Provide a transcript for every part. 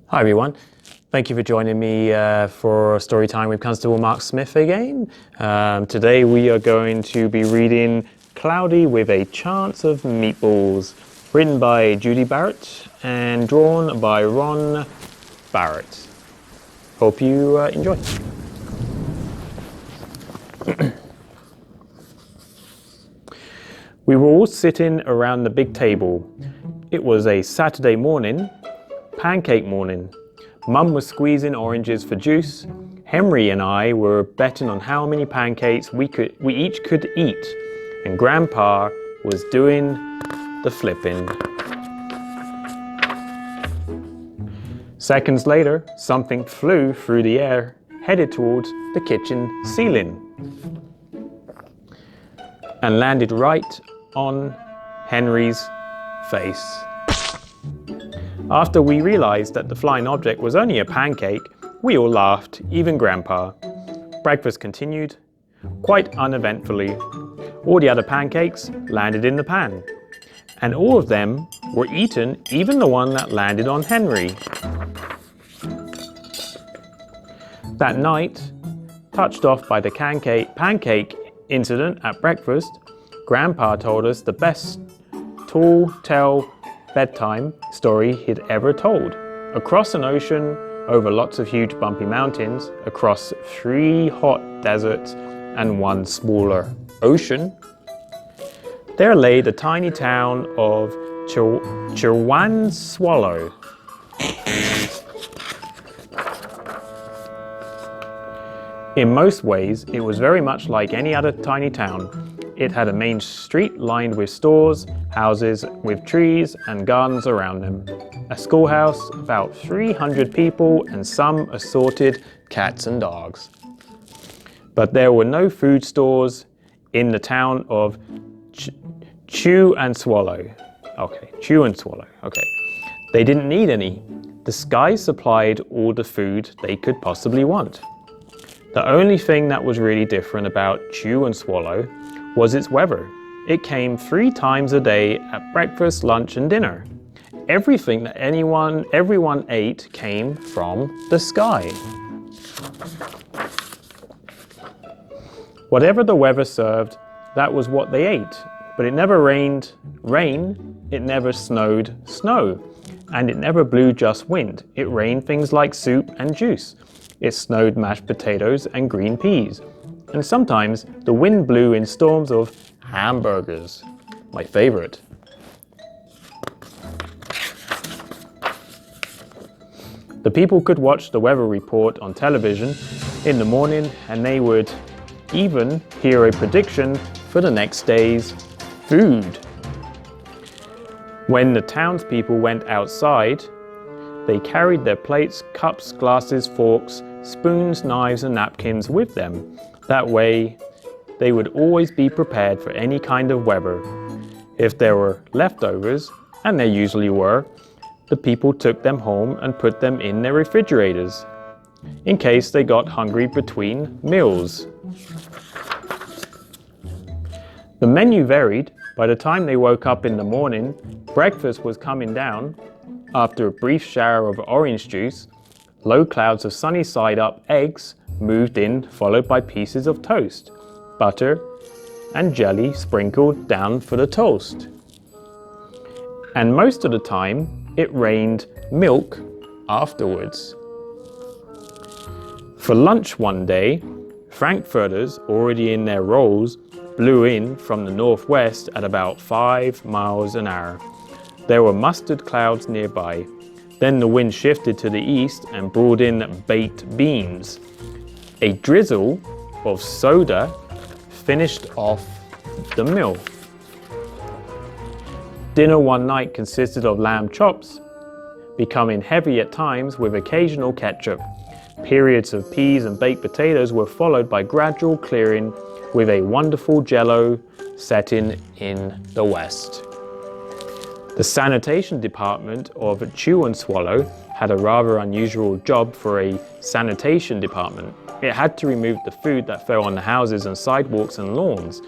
Hi everyone, thank you for joining me for story time with Constable Mark Smith again. Today we are going to be reading Cloudy with a Chance of Meatballs, written by Judy Barrett and drawn by Ron Barrett. Hope you enjoy. We were all sitting around the big table. It was a Saturday morning, pancake morning. Mum was squeezing oranges for juice. Henry and I were betting on how many pancakes we each could eat. And Grandpa was doing the flipping. Seconds later, something flew through the air, headed towards the kitchen ceiling, and landed right on Henry's face. After we realized that the flying object was only a pancake, we all laughed, even Grandpa. Breakfast continued, quite uneventfully. All the other pancakes landed in the pan, and all of them were eaten, even the one that landed on Henry. That night, touched off by the pancake incident at breakfast, Grandpa told us the best tall tale bedtime story he'd ever told. Across an ocean, over lots of huge bumpy mountains, across 3 hot deserts and 1 smaller ocean, there lay the tiny town of Chirwanswallow. In most ways, it was very much like any other tiny town. It had a main street lined with stores, houses with trees and gardens around them, a schoolhouse, about 300 people, and some assorted cats and dogs. But there were no food stores in the town of Chew and Swallow. Okay. They didn't need any. The sky supplied all the food they could possibly want. The only thing that was really different about Chew and Swallow was its weather. It came 3 times a day at breakfast, lunch and dinner. Everything that everyone ate came from the sky. Whatever the weather served, that was what they ate. But it never rained rain, it never snowed snow, and it never blew just wind. It rained things like soup and juice. It snowed mashed potatoes and green peas. And sometimes the wind blew in storms of hamburgers, my favorite. The people could watch the weather report on television in the morning, and they would even hear a prediction for the next day's food. When the townspeople went outside, they carried their plates, cups, glasses, forks, spoons, knives and napkins with them. That way, they would always be prepared for any kind of weather. If there were leftovers, and there usually were, the people took them home and put them in their refrigerators, in case they got hungry between meals. The menu varied. By the time they woke up in the morning, breakfast was coming down. After a brief shower of orange juice, low clouds of sunny side up eggs moved in, followed by pieces of toast, butter and jelly sprinkled down for the toast. And most of the time, it rained milk afterwards. For lunch one day, frankfurters, already in their rolls, blew in from the northwest at about 5 miles an hour. There were mustard clouds nearby. Then the wind shifted to the east and brought in baked beans. A drizzle of soda finished off the meal. Dinner one night consisted of lamb chops, becoming heavy at times with occasional ketchup. Periods of peas and baked potatoes were followed by gradual clearing with a wonderful jello setting in the west. The sanitation department of Chew and Swallow had a rather unusual job for a sanitation department. It had to remove the food that fell on the houses and sidewalks and lawns.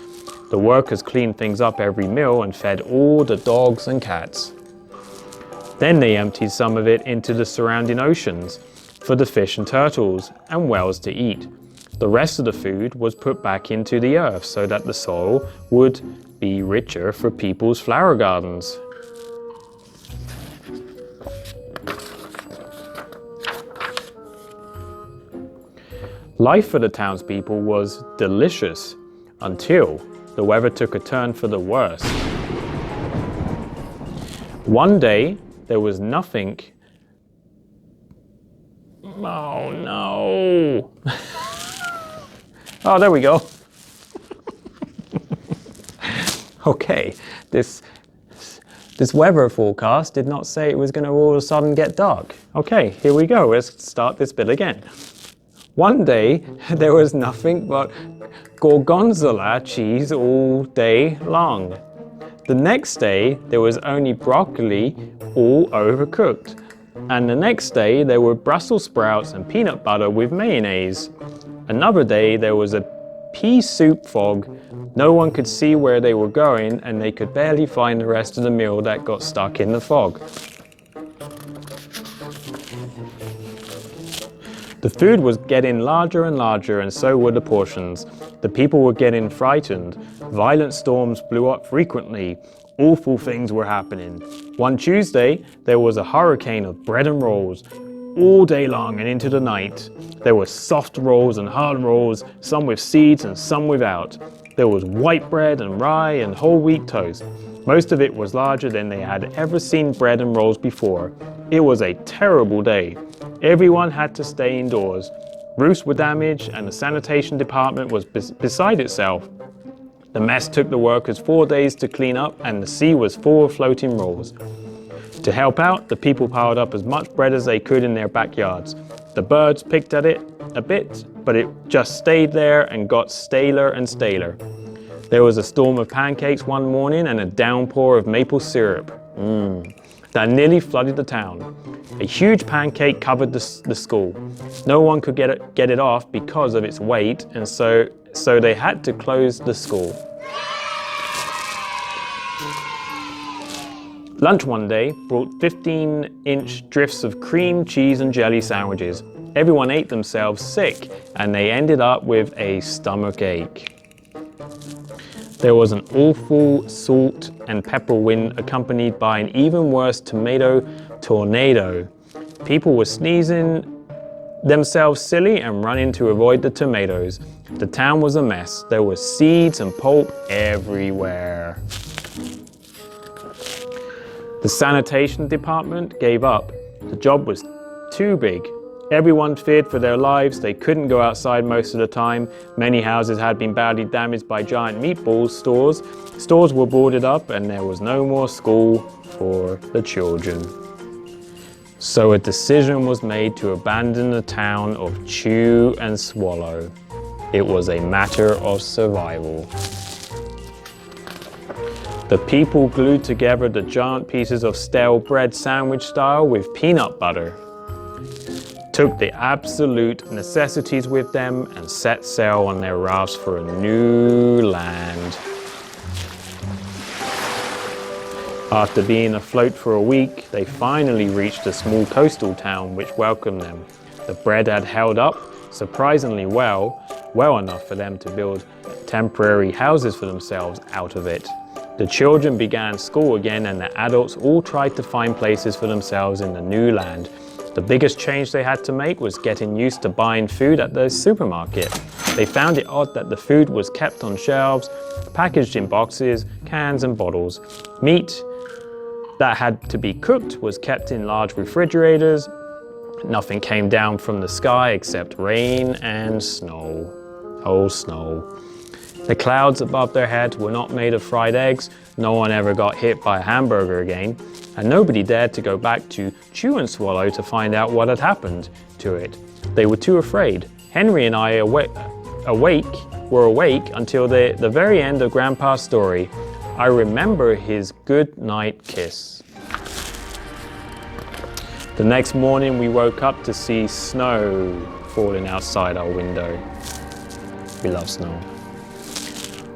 The workers cleaned things up every meal and fed all the dogs and cats. Then they emptied some of it into the surrounding oceans for the fish and turtles and whales to eat. The rest of the food was put back into the earth so that the soil would be richer for people's flower gardens. Life for the townspeople was delicious until the weather took a turn for the worse. One day, there was nothing. Oh no! Oh, there we go. Okay, this weather forecast did not say it was going to all of a sudden get dark. Okay, here we go. Let's start this bit again. One day, there was nothing but gorgonzola cheese all day long. The next day, there was only broccoli all overcooked. And the next day, there were Brussels sprouts and peanut butter with mayonnaise. Another day, there was a pea soup fog. No one could see where they were going, and they could barely find the rest of the meal that got stuck in the fog. The food was getting larger and larger, and so were the portions. The people were getting frightened. Violent storms blew up frequently. Awful things were happening. One Tuesday, there was a hurricane of bread and rolls. All day long and into the night, there were soft rolls and hard rolls, some with seeds and some without. There was white bread and rye and whole wheat toast. Most of it was larger than they had ever seen bread and rolls before. It was a terrible day. Everyone had to stay indoors. Roofs were damaged and the sanitation department was beside itself. The mess took the workers 4 days to clean up, and the sea was full of floating rolls. To help out, the people piled up as much bread as they could in their backyards. The birds picked at it a bit, but it just stayed there and got staler and staler. There was a storm of pancakes one morning and a downpour of maple syrup. That nearly flooded the town. A huge pancake covered the school. No one could get it off because of its weight, and so they had to close the school. Lunch one day brought 15-inch drifts of cream, cheese, and jelly sandwiches. Everyone ate themselves sick, and they ended up with a stomach ache. There was an awful salt and pepper wind accompanied by an even worse tomato tornado. People were sneezing themselves silly and running to avoid the tomatoes. The town was a mess. There were seeds and pulp everywhere. The sanitation department gave up. The job was too big. Everyone feared for their lives. They couldn't go outside most of the time. Many houses had been badly damaged by giant meatball stores. Stores were boarded up, and there was no more school for the children. So a decision was made to abandon the town of Chew and Swallow. It was a matter of survival. The people glued together the giant pieces of stale bread sandwich style with peanut butter, took the absolute necessities with them, and set sail on their rafts for a new land. After being afloat for a week, they finally reached a small coastal town which welcomed them. The bread had held up surprisingly well enough for them to build temporary houses for themselves out of it. The children began school again, and the adults all tried to find places for themselves in the new land. The biggest change they had to make was getting used to buying food at the supermarket. They found it odd that the food was kept on shelves, packaged in boxes, cans and bottles. Meat that had to be cooked was kept in large refrigerators. Nothing came down from the sky except rain and snow. Oh, snow. The clouds above their heads were not made of fried eggs. No one ever got hit by a hamburger again. And nobody dared to go back to Chew and Swallow to find out what had happened to it. They were too afraid. Henry and I were awake until the very end of Grandpa's story. I remember his good night kiss. The next morning we woke up to see snow falling outside our window. We love snow.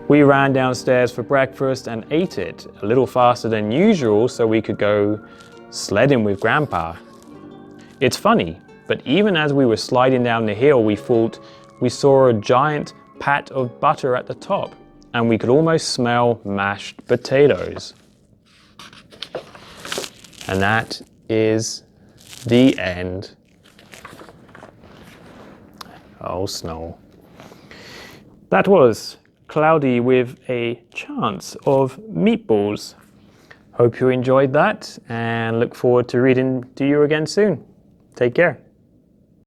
We ran downstairs for breakfast and ate it a little faster than usual so we could go sledding with Grandpa. It's funny, but even as we were sliding down the hill, we thought we saw a giant pat of butter at the top, and we could almost smell mashed potatoes. And that is the end. Oh, snow. That was Cloudy with a Chance of Meatballs. Hope you enjoyed that and look forward to reading to you again soon. Take care.